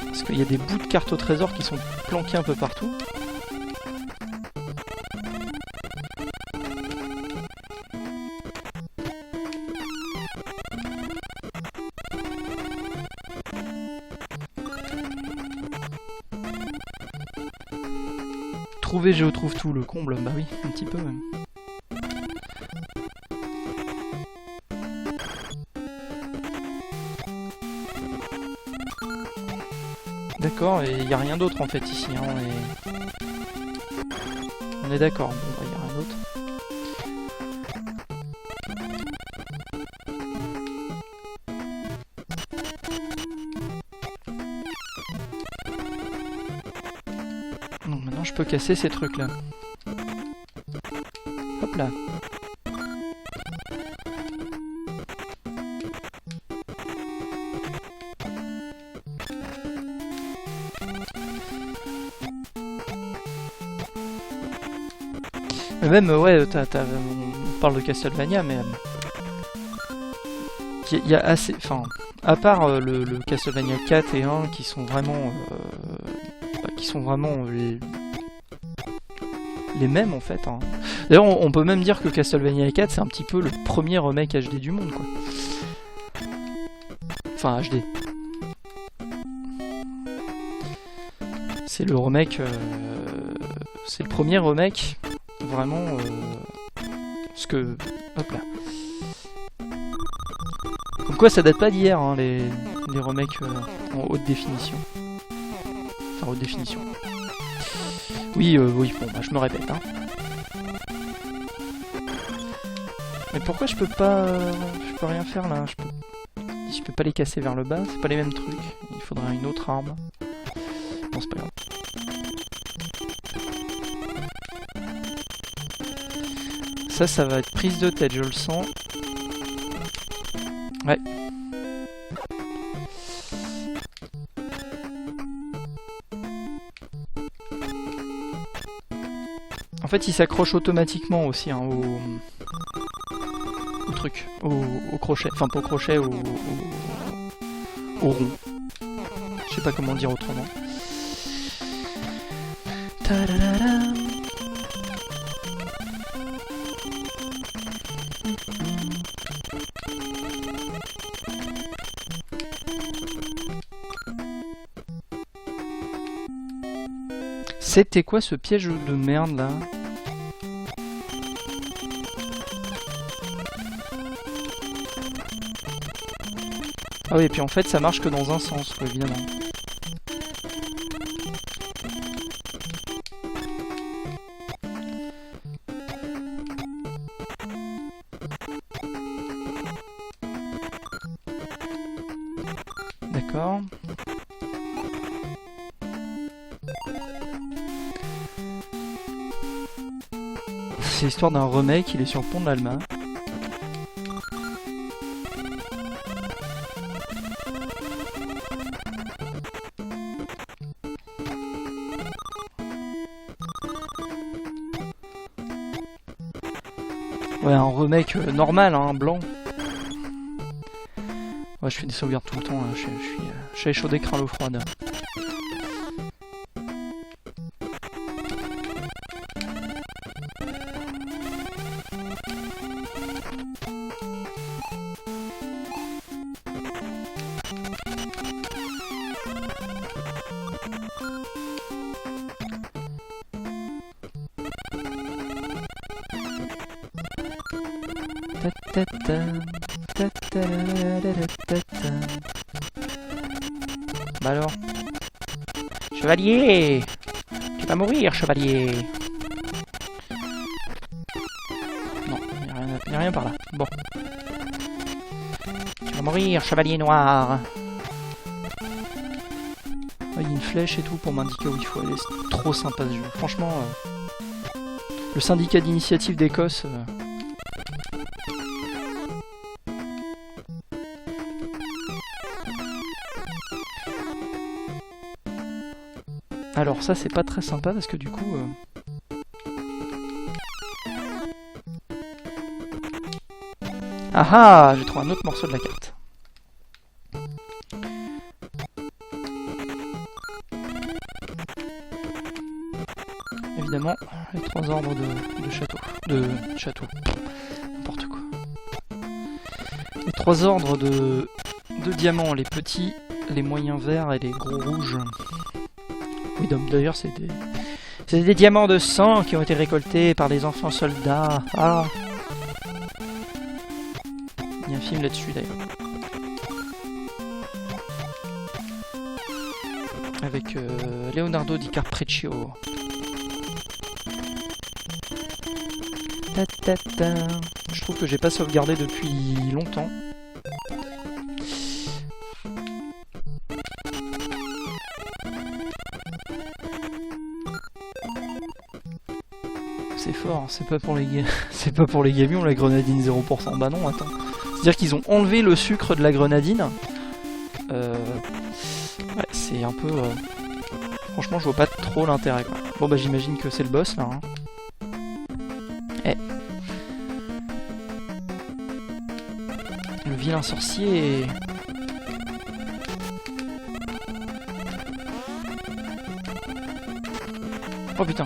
Parce qu'il y a des bouts de carte au trésor qui sont planqués un peu partout. Trouver, je trouve tout, le comble, bah oui, un petit peu même. D'accord, et il n'y a rien d'autre en fait ici, hein, on est d'accord, bon bah il n'y a rien d'autre. Donc maintenant je peux casser ces trucs là. Hop là. Mais même, ouais, on parle de Castlevania, mais il y a assez... Enfin, à part le Castlevania 4 et 1 qui sont vraiment... les mêmes, en fait. Hein. D'ailleurs, on peut même dire que Castlevania 4, c'est un petit peu le premier remake HD du monde, quoi. Enfin, HD. C'est le remake... c'est le premier remake... Vraiment, ce que... Hop là. Comme quoi, ça date pas d'hier, hein, les les remakes en haute définition. Enfin, haute définition. Oui, oui, bon, bah, je me répète, hein. Mais pourquoi je peux pas... je peux rien faire, là? Je peux pas les casser vers le bas, c'est pas les mêmes trucs. Il faudrait une autre arme. Bon, c'est pas grave. Ça va être prise de tête, je le sens. Ouais. En fait, il s'accroche automatiquement aussi hein, au truc, au crochet. Enfin, pas au crochet, au rond. Je sais pas comment dire autrement. Ta-da-da-da. C'était quoi ce piège de merde là? Ah oui, et puis en fait ça marche que dans un sens, quoi, évidemment. D'accord. C'est l'histoire d'un remake, il est sur le pont de l'Alma. Ouais, un remake normal, hein, blanc. Ouais, je fais des sauvegardes tout le temps, là. Je suis échaudé craint l'eau froide. Bah alors, chevalier, tu vas mourir, chevalier. Non, il n'y a rien par là. Bon, tu vas mourir, chevalier noir. Il y a une flèche et tout pour m'indiquer où il faut aller. C'est trop sympa ce jeu. Franchement, le syndicat d'initiative d'Écosse. Alors ça c'est pas très sympa parce que du coup... Ah ah, j'ai trouvé un autre morceau de la carte. Évidemment, les 3 ordres de château. De château. N'importe quoi. Les 3 ordres de diamants, les petits, les moyens verts et les gros rouges. Oui, d'ailleurs, c'est des diamants de sang qui ont été récoltés par les enfants soldats. Ah. Il y a un film là-dessus, d'ailleurs. Avec Leonardo DiCaprio. Je trouve que j'ai pas sauvegardé depuis longtemps. C'est fort, c'est pas pour les gamions la grenadine 0%. Bah non, attends. C'est-à-dire qu'ils ont enlevé le sucre de la grenadine. Ouais, c'est un peu... Franchement, je vois pas trop l'intérêt, quoi. Bon bah j'imagine que c'est le boss là. Hein. Eh. Le vilain sorcier. Oh putain.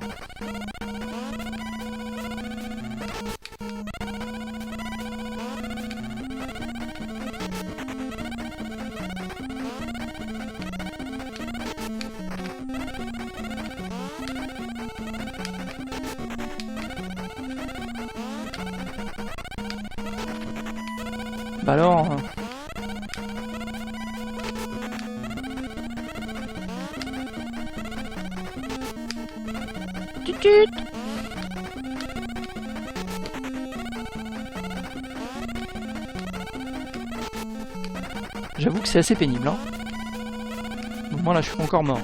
Bah alors... Tut. J'avoue que c'est assez pénible, hein. Moi là je suis pas encore mort.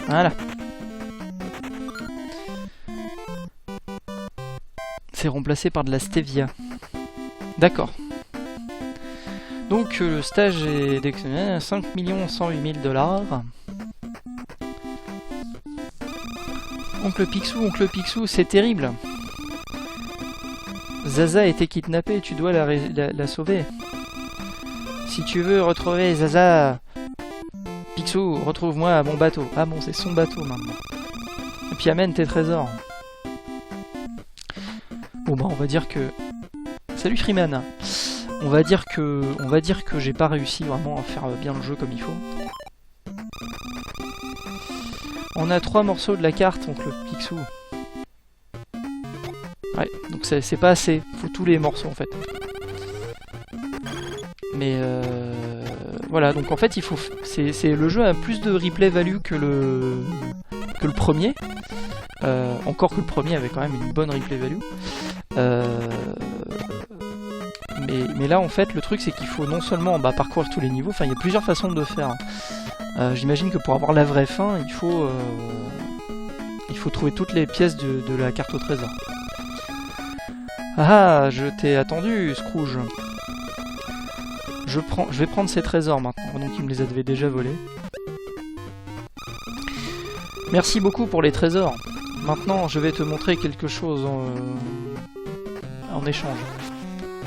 Voilà. C'est remplacé par de la stevia. D'accord. Donc le stage est d'excellence, 5 108 000 $. Oncle Picsou, c'est terrible. Zaza a été kidnappée, tu dois la sauver. Si tu veux retrouver Zaza, Picsou, retrouve-moi à mon bateau. Ah bon, c'est son bateau maintenant. Et puis amène tes trésors. Bon bah on va dire que... Salut Freeman. On va dire que j'ai pas réussi vraiment à faire bien le jeu comme il faut. On a 3 morceaux de la carte, oncle Picsou. Ouais, donc c'est pas assez. Faut tous les morceaux en fait. Mais voilà, donc en fait il faut. Le jeu a plus de replay value que le premier. Encore que le premier avait quand même une bonne replay value. Mais là en fait le truc c'est qu'il faut non seulement parcourir tous les niveaux, enfin il y a plusieurs façons de le faire. J'imagine que pour avoir la vraie fin il faut trouver toutes les pièces de la carte au trésor. Ah, je t'ai attendu Scrooge. Je vais prendre ces trésors maintenant, donc il me les avait déjà volés. Merci beaucoup pour les trésors. Maintenant je vais te montrer quelque chose en échange.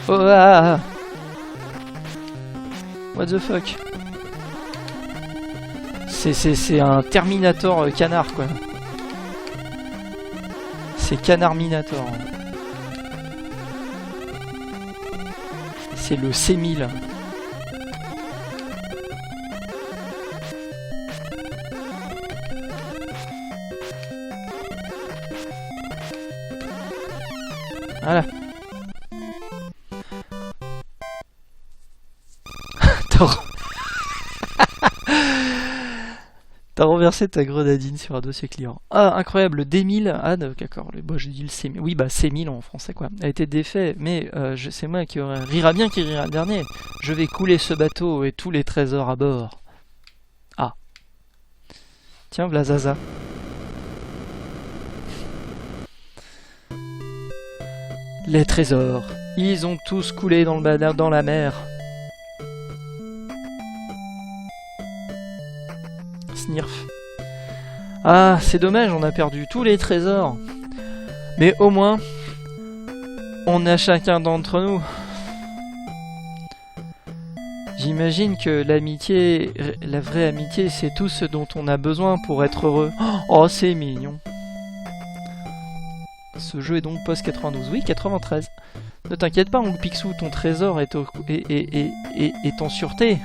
Oh ah, what the fuck. C'est un Terminator canard quoi. C'est Canard-Minator. C'est le C1000. Voilà. T'as renversé ta grenadine sur un dossier client. Ah, incroyable, le D1000. Ah, d'accord, bon, j'ai dit le C1000. Oui, bah C1000 en français, quoi. A été défait, mais c'est moi qui rira bien qui rira le dernier. Je vais couler ce bateau et tous les trésors à bord. Ah. Tiens, v'là Zaza. Les trésors. Ils ont tous coulé dans la mer. Snirf. Ah, c'est dommage, on a perdu tous les trésors. Mais au moins, on a chacun d'entre nous. J'imagine que l'amitié, la vraie amitié, c'est tout ce dont on a besoin pour être heureux. Oh, c'est mignon. Ce jeu est donc post-92. Oui, 93. Ne t'inquiète pas, oncle Picsou, ton trésor est en sûreté.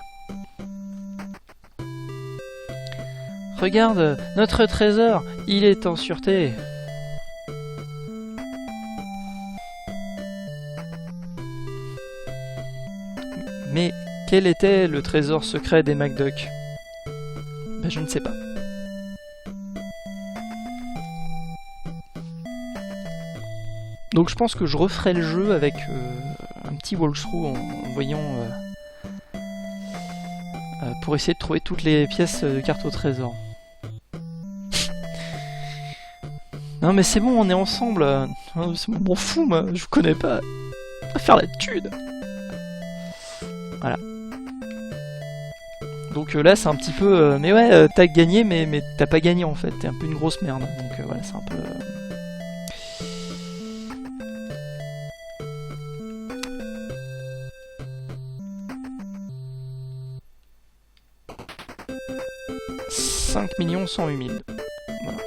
Regarde, notre trésor, il est en sûreté. Mais quel était le trésor secret des McDuck? Ben, je ne sais pas. Donc je pense que je referai le jeu avec un petit walkthrough en voyant... pour essayer de trouver toutes les pièces de carte au trésor. Non mais c'est bon, on est ensemble. Je m'en fous, moi, je vous connais pas. On va faire la thune. Voilà. Donc là c'est un petit peu... mais ouais, t'as gagné, mais t'as pas gagné en fait. T'es un peu une grosse merde. Donc voilà, c'est un peu... $5 108 000. Voilà.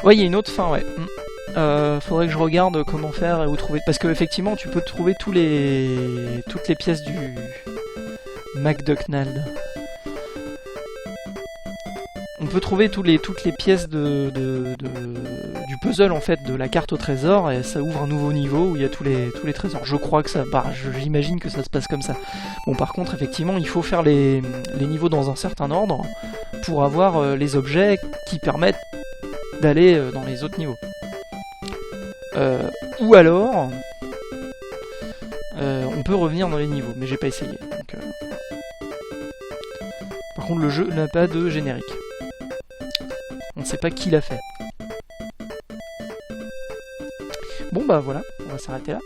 Ouais, il y a une autre fin, ouais. Faudrait que je regarde comment faire et où trouver. Parce que effectivement, tu peux trouver toutes les pièces du McDucknald. On peut trouver toutes les pièces du puzzle en fait de la carte au trésor et ça ouvre un nouveau niveau où il y a tous les trésors. Je crois que ça, j'imagine que ça se passe comme ça. Bon, par contre, effectivement, il faut faire les niveaux dans un certain ordre pour avoir les objets qui permettent d'aller dans les autres niveaux. Ou alors, on peut revenir dans les niveaux, mais j'ai pas essayé. Donc, par contre, le jeu n'a pas de générique. On sait pas qui l'a fait. Bon bah voilà, on va s'arrêter là.